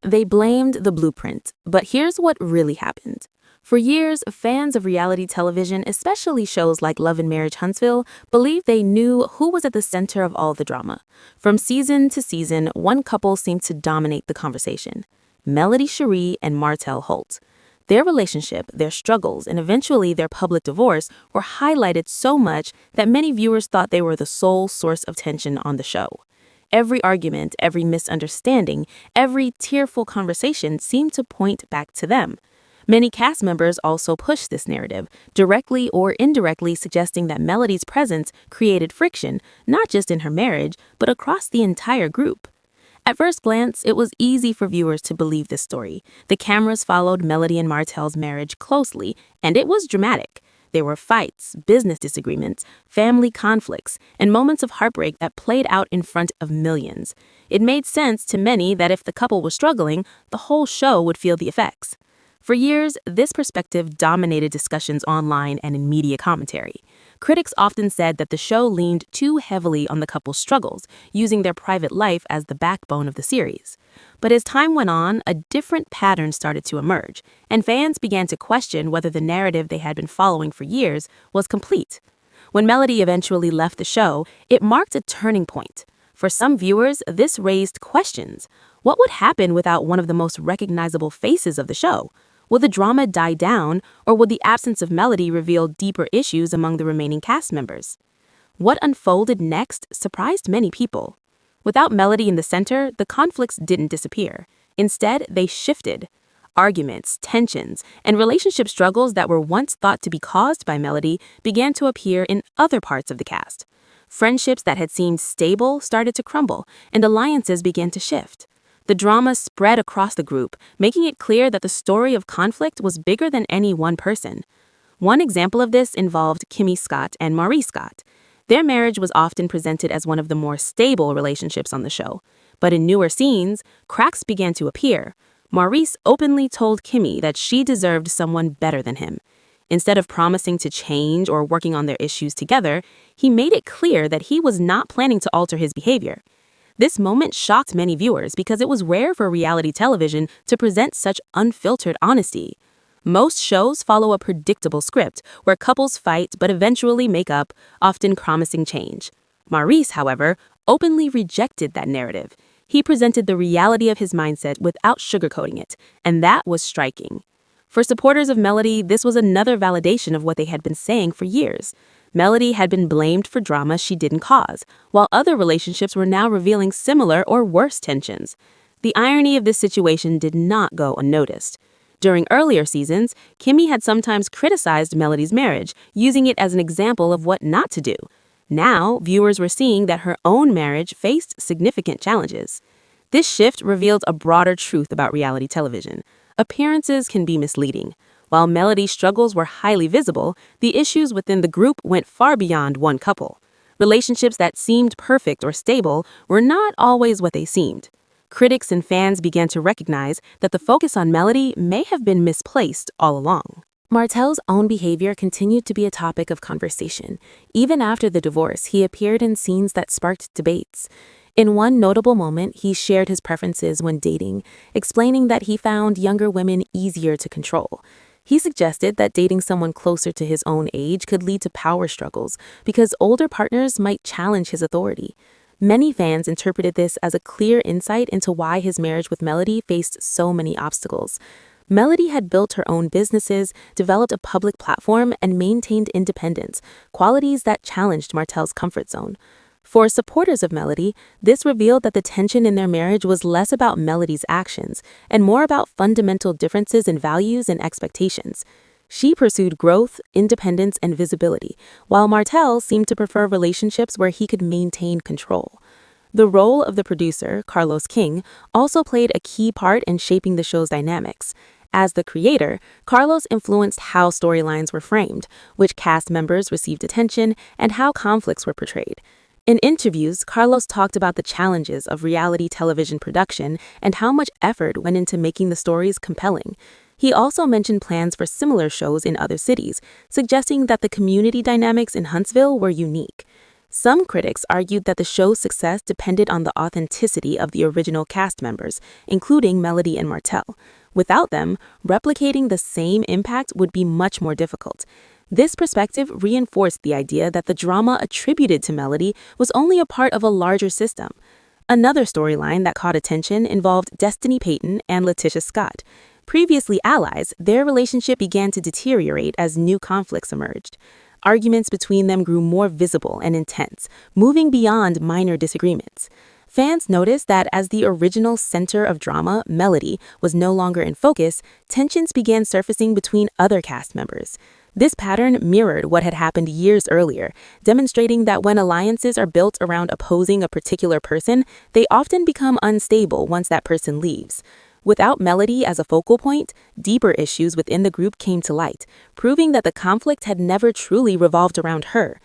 They blamed the blueprint, but here's what really happened. For years, fans of reality television, especially shows like Love and Marriage Huntsville, believed they knew who was at the center of all the drama. From season to season, one couple seemed to dominate the conversation: Melody Cherie and Martell Holt. Their relationship, their struggles, and eventually their public divorce were highlighted so much that many viewers thought they were the sole source of tension on the show. Every argument, every misunderstanding, every tearful conversation seemed to point back to them. Many cast members also pushed this narrative, directly or indirectly suggesting that Melody's presence created friction, not just in her marriage, but across the entire group. At first glance, it was easy for viewers to believe this story. The cameras followed Melody and Martell's marriage closely, and it was dramatic. There were fights, business disagreements, family conflicts, and moments of heartbreak that played out in front of millions. It made sense to many that if the couple was struggling, the whole show would feel the effects. For years, this perspective dominated discussions online and in media commentary. Critics often said that the show leaned too heavily on the couple's struggles, using their private life as the backbone of the series. But as time went on, a different pattern started to emerge, and fans began to question whether the narrative they had been following for years was complete. When Melody eventually left the show, it marked a turning point. For some viewers, this raised questions. What would happen without one of the most recognizable faces of the show? Will the drama die down, or will the absence of Melody reveal deeper issues among the remaining cast members? What unfolded next surprised many people. Without Melody in the center, the conflicts didn't disappear. Instead, they shifted. Arguments, tensions, and relationship struggles that were once thought to be caused by Melody began to appear in other parts of the cast. Friendships that had seemed stable started to crumble, and alliances began to shift. The drama spread across the group, making it clear that the story of conflict was bigger than any one person. One example of this involved Kimmy Scott and Maurice Scott. Their marriage was often presented as one of the more stable relationships on the show. But in newer scenes, cracks began to appear. Maurice openly told Kimmy that she deserved someone better than him. Instead of promising to change or working on their issues together, he made it clear that he was not planning to alter his behavior. This moment shocked many viewers because it was rare for reality television to present such unfiltered honesty. Most shows follow a predictable script where couples fight but eventually make up, often promising change. Maurice, however, openly rejected that narrative. He presented the reality of his mindset without sugarcoating it, and that was striking. For supporters of Melody, this was another validation of what they had been saying for years. Melody had been blamed for drama she didn't cause, while other relationships were now revealing similar or worse tensions. The irony of this situation did not go unnoticed. During earlier seasons, Kimmy had sometimes criticized Melody's marriage, using it as an example of what not to do. Now, viewers were seeing that her own marriage faced significant challenges. This shift revealed a broader truth about reality television. Appearances can be misleading. While Melody's struggles were highly visible, the issues within the group went far beyond one couple. Relationships that seemed perfect or stable were not always what they seemed. Critics and fans began to recognize that the focus on Melody may have been misplaced all along. Martell's own behavior continued to be a topic of conversation. Even after the divorce, he appeared in scenes that sparked debates. In one notable moment, he shared his preferences when dating, explaining that he found younger women easier to control. He suggested that dating someone closer to his own age could lead to power struggles because older partners might challenge his authority. Many fans interpreted this as a clear insight into why his marriage with Melody faced so many obstacles. Melody had built her own businesses, developed a public platform, and maintained independence, qualities that challenged Martell's comfort zone. For supporters of Melody, this revealed that the tension in their marriage was less about Melody's actions and more about fundamental differences in values and expectations. She pursued growth, independence, and visibility, while Martell seemed to prefer relationships where he could maintain control. The role of the producer, Carlos King, also played a key part in shaping the show's dynamics. As the creator, Carlos influenced how storylines were framed, which cast members received attention, and how conflicts were portrayed. In interviews, Carlos talked about the challenges of reality television production and how much effort went into making the stories compelling. He also mentioned plans for similar shows in other cities, suggesting that the community dynamics in Huntsville were unique. Some critics argued that the show's success depended on the authenticity of the original cast members, including Melody and Martell. Without them, replicating the same impact would be much more difficult. This perspective reinforced the idea that the drama attributed to Melody was only a part of a larger system. Another storyline that caught attention involved Destiny Payton and Leticia Scott. Previously allies, their relationship began to deteriorate as new conflicts emerged. Arguments between them grew more visible and intense, moving beyond minor disagreements. Fans noticed that as the original center of drama, Melody, was no longer in focus, tensions began surfacing between other cast members. This pattern mirrored what had happened years earlier, demonstrating that when alliances are built around opposing a particular person, they often become unstable once that person leaves. Without Melody as a focal point, deeper issues within the group came to light, proving that the conflict had never truly revolved around her.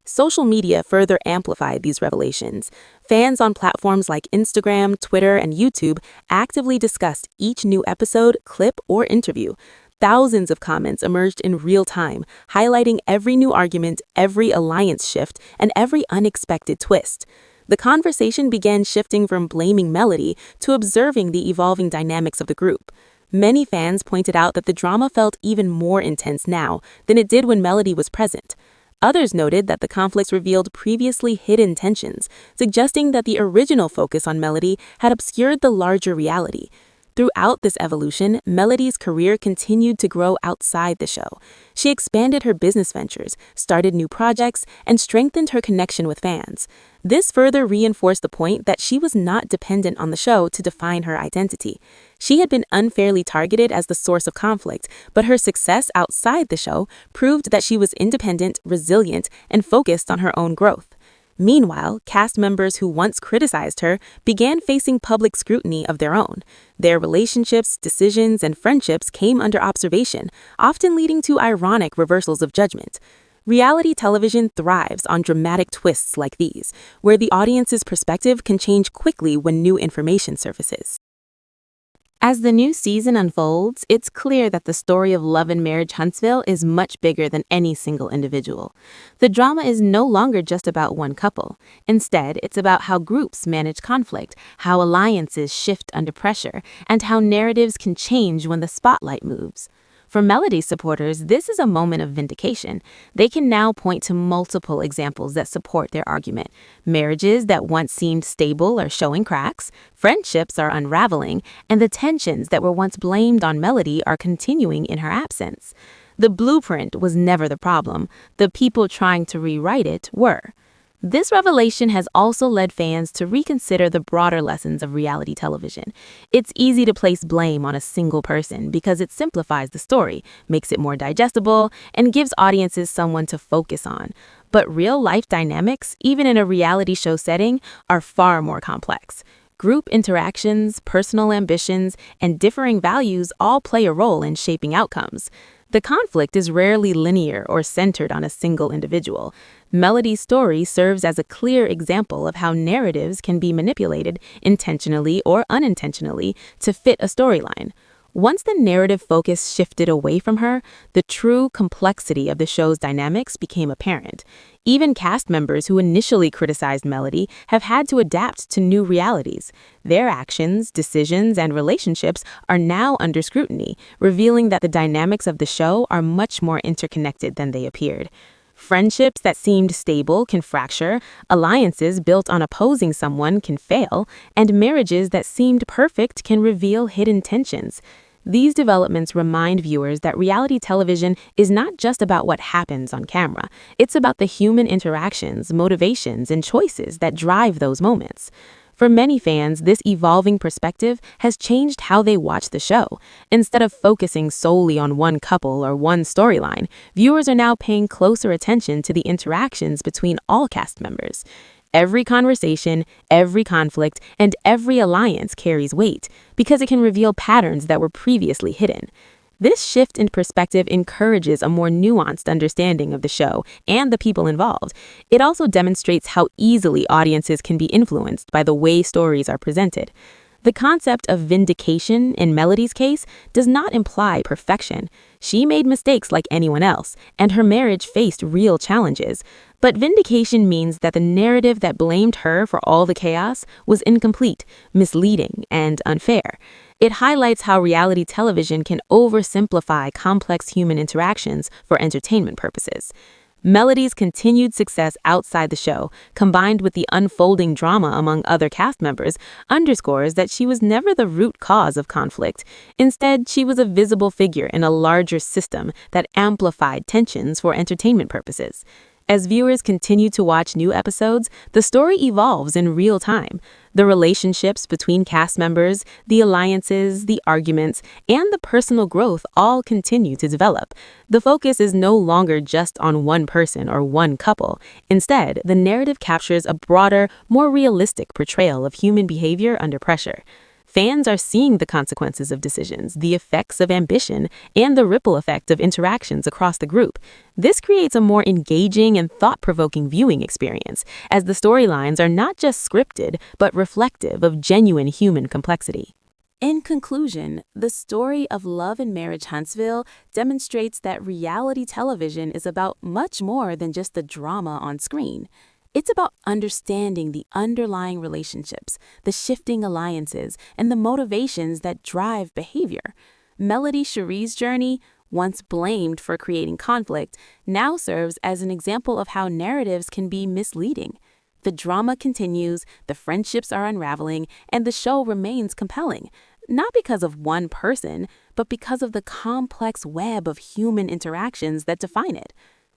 Social media further amplified these revelations. Fans on platforms like Instagram, Twitter, and YouTube actively discussed each new episode, clip, or interview. Thousands of comments emerged in real time, highlighting every new argument, every alliance shift, and every unexpected twist. The conversation began shifting from blaming Melody to observing the evolving dynamics of the group. Many fans pointed out that the drama felt even more intense now than it did when Melody was present. Others noted that the conflicts revealed previously hidden tensions, suggesting that the original focus on Melody had obscured the larger reality. Throughout this evolution, Melody's career continued to grow outside the show. She expanded her business ventures, started new projects, and strengthened her connection with fans. This further reinforced the point that she was not dependent on the show to define her identity. She had been unfairly targeted as the source of conflict, but her success outside the show proved that she was independent, resilient, and focused on her own growth. Meanwhile, cast members who once criticized her began facing public scrutiny of their own. Their relationships, decisions, and friendships came under observation, often leading to ironic reversals of judgment. Reality television thrives on dramatic twists like these, where the audience's perspective can change quickly when new information surfaces. As the new season unfolds, it's clear that the story of love and marriage Huntsville is much bigger than any single individual. The drama is no longer just about one couple. Instead, it's about how groups manage conflict, how alliances shift under pressure, and how narratives can change when the spotlight moves. For Melody supporters, this is a moment of vindication. They can now point to multiple examples that support their argument. Marriages that once seemed stable are showing cracks, friendships are unraveling, and the tensions that were once blamed on Melody are continuing in her absence. The blueprint was never the problem. The people trying to rewrite it were. This revelation has also led fans to reconsider the broader lessons of reality television. It's easy to place blame on a single person because it simplifies the story, makes it more digestible, and gives audiences someone to focus on. But real-life dynamics, even in a reality show setting, are far more complex. Group interactions, personal ambitions, and differing values all play a role in shaping outcomes. The conflict is rarely linear or centered on a single individual. Melody's story serves as a clear example of how narratives can be manipulated intentionally or unintentionally to fit a storyline. Once the narrative focus shifted away from her, the true complexity of the show's dynamics became apparent. Even cast members who initially criticized Melody have had to adapt to new realities. Their actions, decisions, and relationships are now under scrutiny, revealing that the dynamics of the show are much more interconnected than they appeared. Friendships that seemed stable can fracture, alliances built on opposing someone can fail, and marriages that seemed perfect can reveal hidden tensions. These developments remind viewers that reality television is not just about what happens on camera. It's about the human interactions, motivations, and choices that drive those moments. For many fans, this evolving perspective has changed how they watch the show. Instead of focusing solely on one couple or one storyline, viewers are now paying closer attention to the interactions between all cast members. Every conversation, every conflict, and every alliance carries weight because it can reveal patterns that were previously hidden. This shift in perspective encourages a more nuanced understanding of the show and the people involved. It also demonstrates how easily audiences can be influenced by the way stories are presented. The concept of vindication in Melody's case does not imply perfection. She made mistakes like anyone else, and her marriage faced real challenges. But vindication means that the narrative that blamed her for all the chaos was incomplete, misleading, and unfair. It highlights how reality television can oversimplify complex human interactions for entertainment purposes. Melody's continued success outside the show, combined with the unfolding drama among other cast members, underscores that she was never the root cause of conflict. Instead, she was a visible figure in a larger system that amplified tensions for entertainment purposes. As viewers continue to watch new episodes, the story evolves in real time. The relationships between cast members, the alliances, the arguments, and the personal growth all continue to develop. The focus is no longer just on one person or one couple. Instead, the narrative captures a broader, more realistic portrayal of human behavior under pressure. Fans are seeing the consequences of decisions, the effects of ambition, and the ripple effect of interactions across the group. This creates a more engaging and thought-provoking viewing experience, as the storylines are not just scripted, but reflective of genuine human complexity. In conclusion, the story of Love and Marriage Huntsville demonstrates that reality television is about much more than just the drama on screen. It's about understanding the underlying relationships, the shifting alliances, and the motivations that drive behavior. Melody Cherie's journey, once blamed for creating conflict, now serves as an example of how narratives can be misleading. The drama continues, the friendships are unraveling, and the show remains compelling, not because of one person, but because of the complex web of human interactions that define it.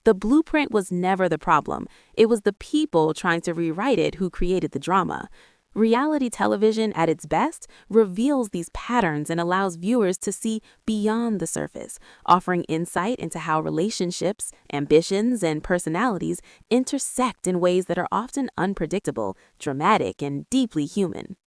The blueprint was never the problem. It was the people trying to rewrite it who created the drama. Reality television, at its best, reveals these patterns and allows viewers to see beyond the surface, offering insight into how relationships, ambitions, and personalities intersect in ways that are often unpredictable, dramatic, and deeply human.